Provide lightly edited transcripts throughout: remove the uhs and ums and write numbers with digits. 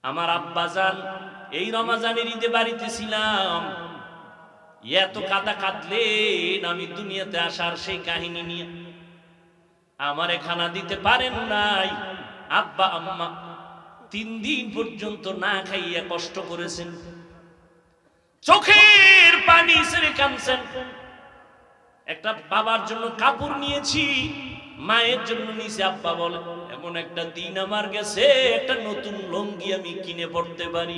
আমার আব্বাজান এই রমজানের ঈদে বাড়িতে ছিলাম, এত কাঁদা কাঁদলেন আমি দুনিয়াতে আসার সেই কাহিনী নিয়ে। আমারে খানা দিতে পারেন নাই, আব্বা আম্মা 3 দিন পর্যন্ত না খাইয়া কষ্ট করেছেন, চোখের পানি ছেড়ে কাঁদছেন। একটা বাবার জন্য কাপড় নিয়েছি, মায়ের জন্য নিয়েছি। আব্বা বলে এমন একটা দিন আমার গেছে, একটা নতুন লুঙ্গি আমি কিনে পড়তে পারি।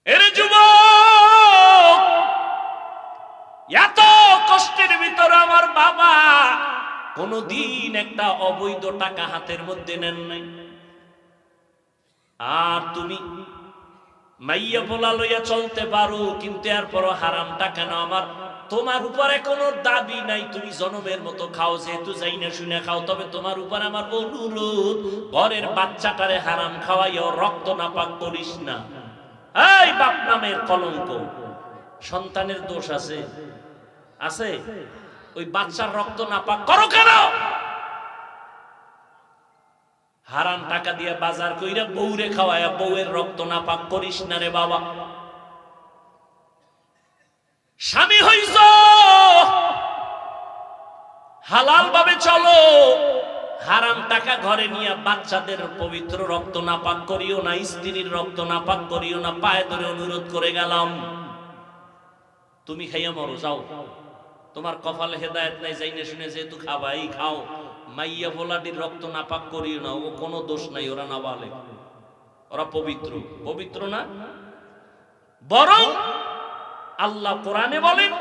এর যুবক, এত কষ্টের ভিতরে আমার বাবা কোনদিন একটা অবৈধ টাকা হাতের মধ্যে নেন নাই। আর তুমি মাইয়া পোলা লইয়া চলতে পারো, কিন্তু এরপরও হারাম টাকা না। আমার তোমার উপরে কোনো দাবি নাই, তুমি জনমের মতো খাও, যেহেতু যাই না শুনে খাও। তবে তোমার উপর আমার অনুরোধ, ঘরের বাচ্চাটারে হারাম খাওয়াইও রক্ত নাপাক করিস না। এই বাপ নামের কলঙ্ক, সন্তানের দোষ আছে আছে, ওই বাচ্চার রক্ত নাপাক করো কেন? হারাম টাকা দিয়ে বাজার কইরা বউরে খাওয়ায়া বউয়ের রক্ত নাপাক করিস না রে বাবা। স্বামী হইছ, হালাল ভাবে চলো, হারাম টাকা ঘরে নিয়ে বাচ্চাদের পবিত্র রক্ত নাপাক করিও না, স্ত্রীর রক্ত নাপাক করিও না। পায়ে ধরে অনুরোধ করে গেলাম, তুমি খাইয়া মরো, যাও, তোমার কপালে হেদায়েত নাই, যাই না শুনে যেহেতু খাবাই খাও। মাইয়া ভোলাটির রক্ত নাপাক করিও না, ও কোনো দোষ নাই, ওরা নাবালেগ, ওরা পবিত্র। পবিত্র না, বরং আল্লাহ কোরআনে বলেন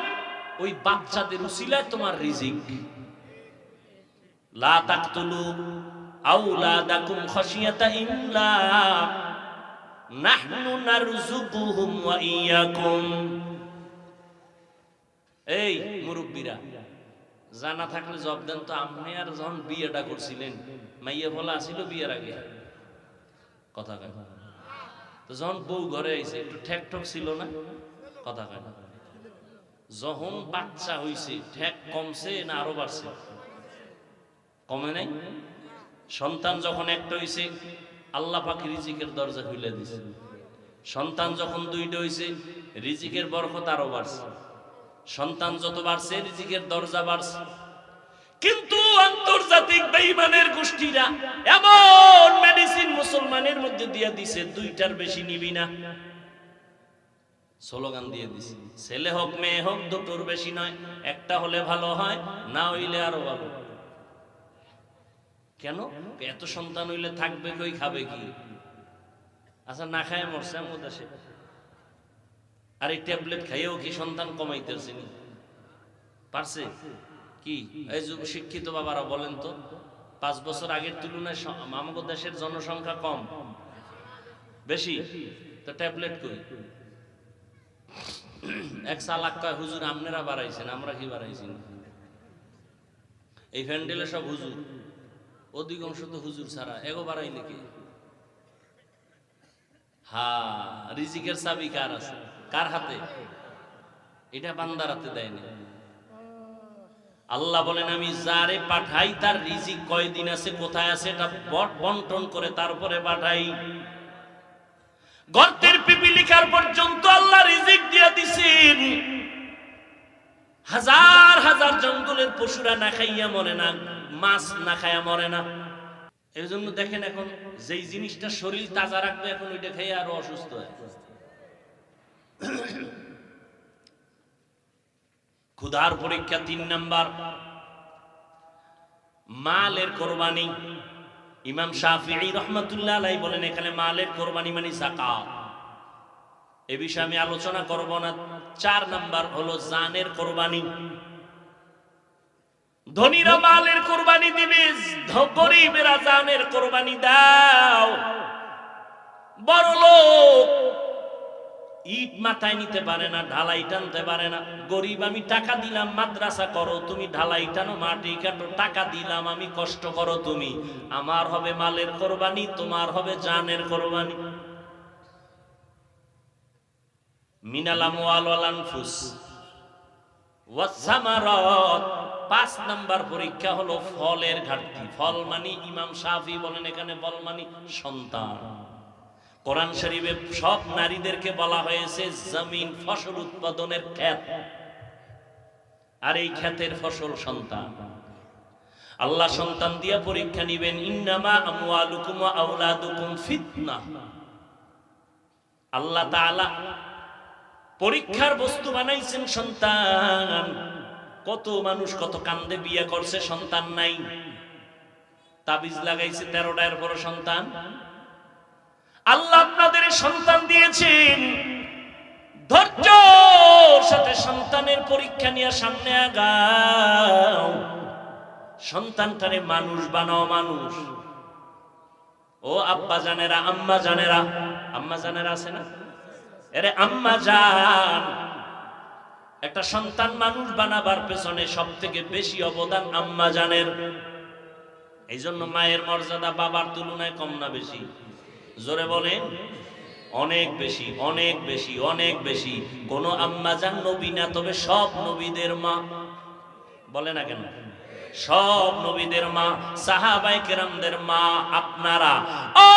ওই বাচ্চাদের উসিলায় তোমার রিজিক। লা তাকতুলু আওলাদাকুম খাশিয়াতা ইমলাক, নাহনু নারযুকুহুম ওয়া ইয়াকুম। এই মুরব্বীরা, জানা থাকলে জব দেন তো, আপনি আর যখন বিয়েটা করছিলেন মাইয়া বলা আসিল বিয়ের আগে, কথা কয় তো যখন বউ ঘরে আইছে একটু ঠেক ঠক ছিল না, কথা কয় না। যখন বাচ্চা হইছে ঠেক কমছে না আরো বাড়ছে? কমে নাই। সন্তান যখন একটা হইছে আল্লাহ পাক রিজিকের দরজা খুলে দিছে। সন্তান যখন 2টা হইছে রিজিকের বরকত আরো বাড়ছে। সন্তান যত বাড়ছে রিজিকের দরজা বাড়ছে। কিন্তু আন্তর্জাতিক বেঈমানের গোষ্ঠীরা এমন মেডিসিন মুসলমানের মধ্যে দিয়ে দিছে, 2টার বেশি নিবি না, স্লোগান দিয়ে দিছে। ছেলে হোক মেয়ে হোক 2টোর বেশি নয়, একটা হলে ভালো হয়, না হইলে আরো ভালো। কেন? এত সন্তান হইলে থাকবে কই, খাবে কি? আচ্ছা, না খায় মরছে আমুদ আসে, আর এই ট্যাবলেট খাইয়েও কি সন্তান কমাইতেছে? পারছে কি? এই শিক্ষিত বাবারা বলেন তো, 5 বছর আগের তুলনায় আমাদের দেশের জনসংখ্যা কম বেশি, তো ট্যাবলেট কই? এক চালাক কয় হুজুর আপনারা বাড়াইছেন, আমরা কি বাড়াইছি? এই প্যান্ডেলে সব হুজুর, অধিকাংশ তো হুজুর ছাড়া, এগো বাড়াইলে কি? হ্যাঁ, রিজিকের চাবি কার আছে? কার হাতে? এটা বান্দার হাতে দেয়নি। আল্লাহ বলেন আমি যারে পাঠাই তার রিজিক কয়দিন আছে, কোথায় আছে, এটা বন্টন করে তারপরে পাঠাই। গর্তের পিপিলিকার পর্যন্ত আল্লাহ রিজিক দিয়ে দিছেন। হাজার হাজার জঙ্গলের পশুরা না খাইয়া মরে না, মাছ না খাইয়া মরে না। এই জন্য দেখেন এখন যেই জিনিসটা শরীর তাজা রাখবে, এখন ওইটা খাইয়া আরো অসুস্থ হয়। ক্ষুধার পরীক্ষা 3 নাম্বার, মালের কোরবানি। ইমাম শাফিঈ রাহমাতুল্লাহ আলাইহি বলেন এখানে মালের কোরবানি মানে যাকাত। এই বিষয়ে আমি আলোচনা করব না। 4 নাম্বার হলো জানের কোরবানি। ধনীরা মালের কোরবানি দিবে, গরীবেরা জানের কোরবানি দাও। বড়লোক ইট মাথায় নিতে পারে না, ঢালাই টানতে পারে না। গরিব আমি টাকা দিলাম মাদ্রাসা করো, তুমি ঢালাই টানো, মাটি কাটো, টাকা দিলাম আমি, কষ্ট করো তুমি। আমার হবে মালের কোরবানি, তোমার হবে জানের কোরবানি। মিনাল আমওয়াল ওয়াল আনফুস ওয়াস সামারাত 5 নাম্বার পরীক্ষা হলো ফলের ঘাটতি। ফল মানে ইমাম শাফি বলেন এখানে ফল মানে সন্তান। কোরআন শরীফে সব নারীদেরকে বলা হয়েছে জমিন ফসল উৎপাদনের ক্ষেত, আর এই ক্ষেতের ফসল সন্তান। আল্লাহ সন্তান দিয়া পরীক্ষা নিবেন। ইন্নামা আমওয়ালুকুম ওয়া আওলাদুকুম ফিতনাহ। আল্লাহ তাআলা পরীক্ষার বস্তু বানাইছেন সন্তান। কত মানুষ কত কান্দে বিয়ে করছে, সন্তান নাই, তাবিজ লাগাইছে 13টার পর সন্তান। আল্লাহ আপনাদের সন্তান দিয়েছেন, ধৈর্যের সাথে সন্তানের পরীক্ষা নিয়ে সামনে আগাও। সন্তানটারে মানুষ বানাও, মানুষ। ও আব্বা জানেরা, আম্মা জানেরা, আম্মা জানেরা আছে না? এরে আম্মা জান, একটা সন্তান মানুষ বানাবার পেছনে সব থেকে বেশি অবদান আম্মা জানের। এই জন্য মায়ের মর্যাদা বাবার তুলনায় কম না বেশি? জোরে বলেন, অনেক বেশি, অনেক বেশি, অনেক বেশি। কোন আম্মা জান নবী না, তবে সব নবীদের মা। বলে না কেন? সব নবীদের মা, সাহাবায়ে কেরামদের মা আপনারা। ও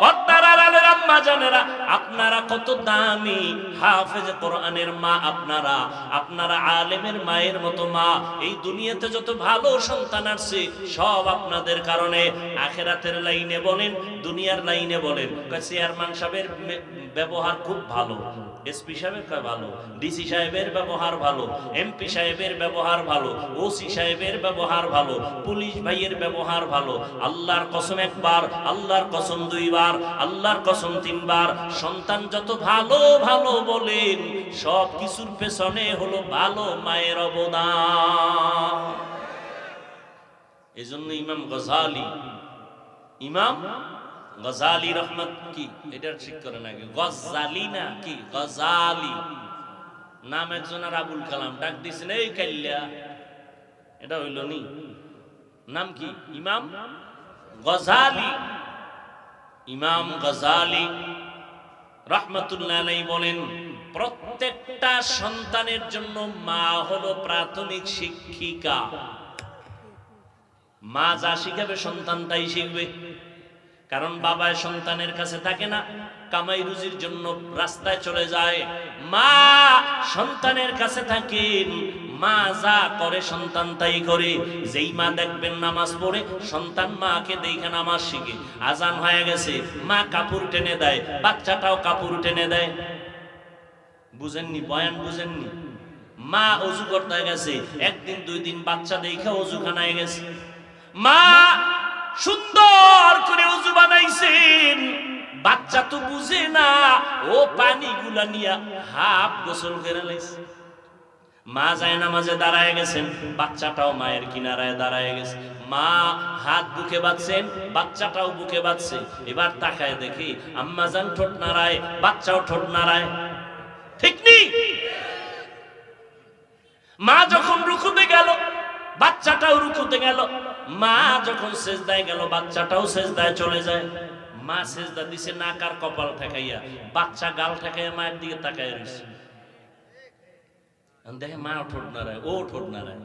পর্দার আড়ালের আম্মা জানেরা, আপনারা কত দামি। হাফেজ কোরআনের মা আপনারা, আপনারা আলেমের মায়ের মতো মা। এই দুনিয়াতে যত ভালো সন্তান আসছে সব আপনাদের কারণে। আখিরাতের লাইনে বলেন, দুনিয়ার লাইনে বলেন, চেয়ারম্যান সাহেবের ব্যবহার খুব ভালো, এসপি সাহেবের ভালো, ডিসি সাহেবের ব্যবহার ভালো, এমপি সাহেবের ব্যবহার ভালো, ওসি সাহেবের ব্যবহার ভালো, পুলিশ ভাইয়ের ব্যবহার ভালো। আল্লাহর কসম একবার, আল্লাহর কসম দুইবার, আল্লাহর কসম তিনবার। সন্তান যত ভালো ভালো বলেন, সব কিছুর পেছনে হলো ভালো মায়ের অবদান। এজন্য ইমাম গজালি, ইমাম গজালি রহমত কি এটা ঠিক করে নাকি? গজালি না কি গজালি নাম একজনের আবুল কালাম ডাক দিয়েছেন এই কাল্লা, এটা হইল নি? নাম কি? ইমাম গজালি। ইমাম গজালি রহমতুল্লাহ আলাইহি বলেন, প্রত্যেকটা সন্তানের জন্য মা হলো প্রাথমিক শিক্ষিকা। মা যা শিখাবে সন্তান তাই শিখবে। কারণ বাবা সন্তানের কাছে থাকে না, কামাই রুজির জন্য রাস্তায় চলে যায়। মা সন্তানের কাছে থাকেন, মা যা করে সন্তান তাই করে। যেই মা দেখবেন নামাজ পড়ে, সন্তান মাকে দেখে নামাজ শিখে। আজান হয়ে গেছে, মা কাপড় টেনে দেয়, বাচ্চাটাও কাপড় টেনে দেয়। বুঝেননি? বয়ান বুঝেননি? মা অজু করতে গেছে, একদিন দুই দিন বাচ্চা দেখে অজুখানায় গেছে, মা সুন্দর করে ওযু বানাইছেন। বাচ্চা তো বুঝে না, ও পানিগুলা নিয়া হাফ গোসল করে লাইছে। মা যায় নামাজে দাঁড়ায় গেছেন, বাচ্চাটাও মায়ের কিনারায় দাঁড়ায় গেছে। মা হাত বুকে বাঁধছেন, বাচ্চাটাও বুকে বাঁধছে। এবার তাকায় দেখি আম্মা জান ঠোঁট নাড়ায়, বাচ্চাও ঠোঁট নাড়ায়। ঠিক নেই? মা যখন রুকুতে গেল, বাচ্চাটাও রুকুতে গেল। মা যখন সেজদায় গেল, বাচ্চাটাও সেজদায় চলে যায়। মা সেজদা দিছে নাক আর কপাল ঠেকাইয়া, বাচ্চা গাল ঠেকাইয়া মায়ের দিকে তাকায় রয়েছে। দেখে মাও ঠোঁট নাড়ায়, ও ঠোঁট নাড়ায়।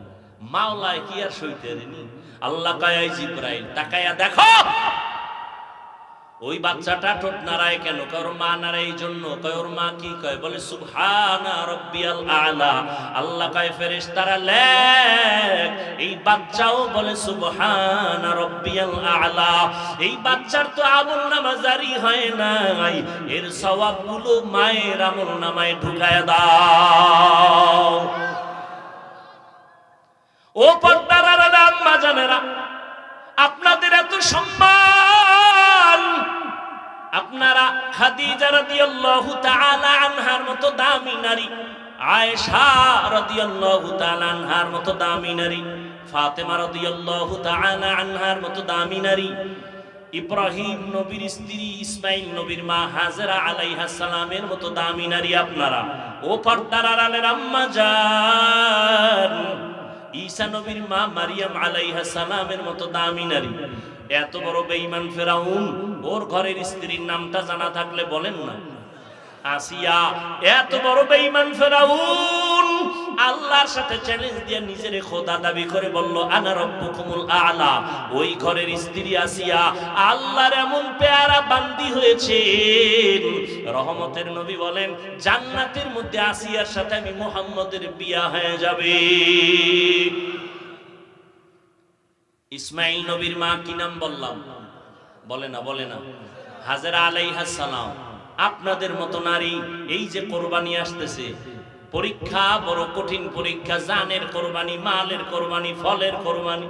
মাওলায় কি আর সইতে নি? আল্লাহ কয় জিবরাইল তাকাইয়া দেখো ওই বাচ্চাটা ঠোঁট নাড়ায় কেন? কারণ মা নাড়ায় এই জন্য। কয় ওর মা কি কয়? বলে সুবহানা রাব্বিয়াল আলা। আল্লাহ কয় ফেরেশতারা লেখ, এই বাচ্চাও বলে সুবহানা রাব্বিয়াল আলা। এই বাচ্চার তো আমলনামা জারি হয় নাই, এর সওয়াবগুলো মায়ের আমলনামায় ঢুকায় দাও। ও পর্দার আড়ালে আম্মা জানেরা, আপনাদের এত সম্মান, আপনারা খাদিজা রাদিয়াল্লাহু তাআলা আনহার মতো দামি নারী, আয়েশা রাদিয়াল্লাহু তাআলা আনহার মতো দামি নারী, ফাতেমা রাদিয়াল্লাহু তাআলা আনহার মতো দামি নারী, ইব্রাহিম নবীর স্ত্রী, ইসমাইল নবীর মা হাজেরা আলাইহাস সালামের মতো দামি নারী আপনারা। ও পর্দার আড়ালের আম্মা জান, ঈসা নবীর মা মারিয়াম আলাইহাস সালামের মতো দামি নারী। এত বড় বেঈমান ফেরাউন, ওর ঘরের স্ত্রীর নামটা জানা থাকলে বলেন না। আসিয়া। এত বড় বেঈমান ফেরাউন, আল্লাহর সাথে চ্যালেঞ্জ দিয়ে নিজের খোদা দাবি করে বলল আনা রব্বুকুমুল আ'লা। ওই ঘরের স্ত্রী আসিয়া আল্লাহর এমন পেয়ারা বান্দি হয়েছে, রহমতের নবী বলেন জান্নাতের মধ্যে আসিয়ার সাথে আমি মুহাম্মদের বিয়া হয়ে যাবে। ইসমাইল নবীর মা কি নাম বললাম? বলে না হাজেরা আলাইহাস সালাম। আপনাদের মতো নারী এই যে কোরবানি আসতেছে, পরীক্ষা বড় কঠিন পরীক্ষা, জানের কোরবানি, মালের কোরবানি, ফলের কোরবানি।